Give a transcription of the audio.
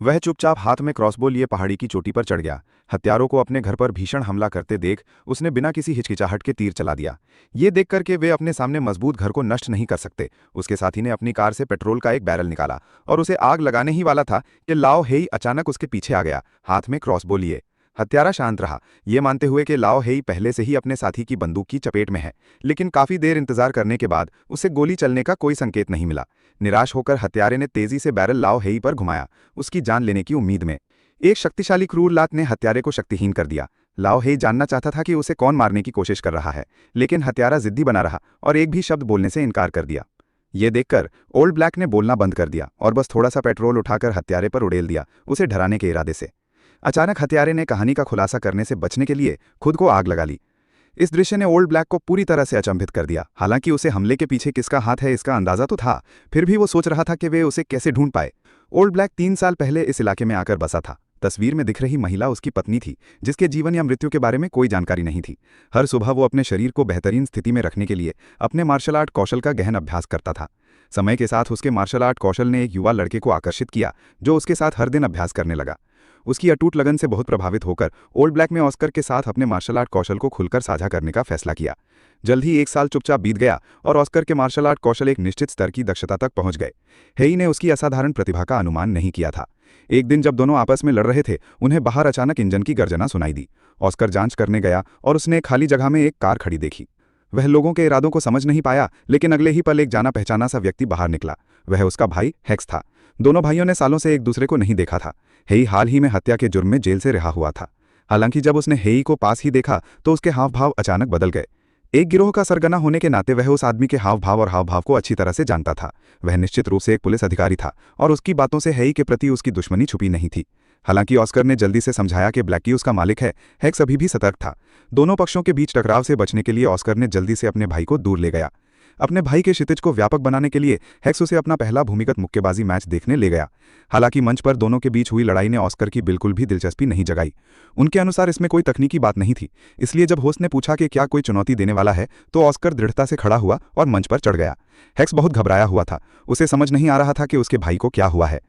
वह चुपचाप हाथ में क्रॉसबो लिए पहाड़ी की चोटी पर चढ़ गया। हत्यारों को अपने घर पर भीषण हमला करते देख उसने बिना किसी हिचकिचाहट के तीर चला दिया। ये देख कर के वे अपने सामने मजबूत घर को नष्ट नहीं कर सकते, उसके साथी ने अपनी कार से पेट्रोल का एक बैरल निकाला और उसे आग लगाने ही वाला था कि लाओ हेई अचानक उसके पीछे आ गया, हाथ में क्रॉसबो लिए। हत्यारा शांत रहा, ये मानते हुए कि लाओ हेई पहले से ही अपने साथी की बंदूक की चपेट में है, लेकिन काफी देर इंतजार करने के बाद उसे गोली चलने का कोई संकेत नहीं मिला। निराश होकर हत्यारे ने तेजी से बैरल लाओ हेई पर घुमाया, उसकी जान लेने की उम्मीद में। एक शक्तिशाली क्रूर लात ने हत्यारे को शक्तिहीन कर दिया। लाओ हेई जानना चाहता था कि उसे कौन मारने की कोशिश कर रहा है, लेकिन हत्यारा जिद्दी बना रहा और एक भी शब्द बोलने से इनकार कर दिया। ये देखकर ओल्ड ब्लैक ने बोलना बंद कर दिया और बस थोड़ा सा पेट्रोल उठाकर हत्यारे पर उड़ेल दिया, उसे डराने के इरादे से। अचानक हत्यारे ने कहानी का खुलासा करने से बचने के लिए खुद को आग लगा ली। इस दृश्य ने ओल्ड ब्लैक को पूरी तरह से अचंभित कर दिया। हालांकि उसे हमले के पीछे किसका हाथ है इसका अंदाजा तो था, फिर भी वो सोच रहा था कि वे उसे कैसे ढूंढ पाए। ओल्ड ब्लैक 3 साल पहले इस इलाके में आकर बसा था। तस्वीर में दिख रही महिला उसकी पत्नी थी, जिसके जीवन या मृत्यु के बारे में कोई जानकारी नहीं थी। हर सुबह वो अपने शरीर को बेहतरीन स्थिति में रखने के लिए अपने मार्शल आर्ट कौशल का गहन अभ्यास करता था। समय के साथ उसके मार्शल आर्ट कौशल ने एक युवा लड़के को आकर्षित किया, जो उसके साथ हर दिन अभ्यास करने लगा। उसकी अटूट लगन से बहुत प्रभावित होकर ओल्ड ब्लैक ने ऑस्कर के साथ अपने मार्शल आर्ट कौशल को खुलकर साझा करने का फैसला किया। जल्द ही 1 साल चुपचाप बीत गया और ऑस्कर के मार्शल आर्ट कौशल एक निश्चित स्तर की दक्षता तक पहुंच गए। हेई ने उसकी असाधारण प्रतिभा का अनुमान नहीं किया था। एक दिन जब दोनों आपस में लड़ रहे थे, उन्हें बाहर अचानक इंजन की गर्जना सुनाई दी। ऑस्कर जांच करने गया और उसने एक खाली जगह में एक कार खड़ी देखी। वह लोगों के इरादों को समझ नहीं पाया, लेकिन अगले ही पल एक जाना पहचाना सा व्यक्ति बाहर निकला। वह उसका भाई हेक्स था। दोनों भाइयों ने सालों से एक दूसरे को नहीं देखा था। हेई हाल ही में हत्या के जुर्म में जेल से रिहा हुआ था। हालांकि जब उसने हेई को पास ही देखा तो उसके हाव भाव अचानक बदल गए। एक गिरोह का सरगना होने के नाते वह उस आदमी के हाव भाव और हाव भाव को अच्छी तरह से जानता था। वह निश्चित रूप से एक पुलिस अधिकारी था और उसकी बातों से हेई के प्रति उसकी दुश्मनी छुपी नहीं थी। हालांकि ऑस्कर ने जल्दी से समझाया कि ब्लैकी उसका मालिक है, हेक्स अभी भी सतर्क था। दोनों पक्षों के बीच टकराव से बचने के लिए ऑस्कर ने जल्दी से अपने भाई को दूर ले गया। अपने भाई के क्षितिज को व्यापक बनाने के लिए हेक्स उसे अपना पहला भूमिगत मुक्केबाजी मैच देखने ले गया। हालांकि मंच पर दोनों के बीच हुई लड़ाई ने ऑस्कर की बिल्कुल भी दिलचस्पी नहीं जगाई। उनके अनुसार इसमें कोई तकनीकी बात नहीं थी, इसलिए जब होस्ट ने पूछा कि क्या कोई चुनौती देने वाला है तो ऑस्कर दृढ़ता से खड़ा हुआ और मंच पर चढ़ गया। हेक्स बहुत घबराया हुआ था, उसे समझ नहीं आ रहा था कि उसके भाई को क्या हुआ है।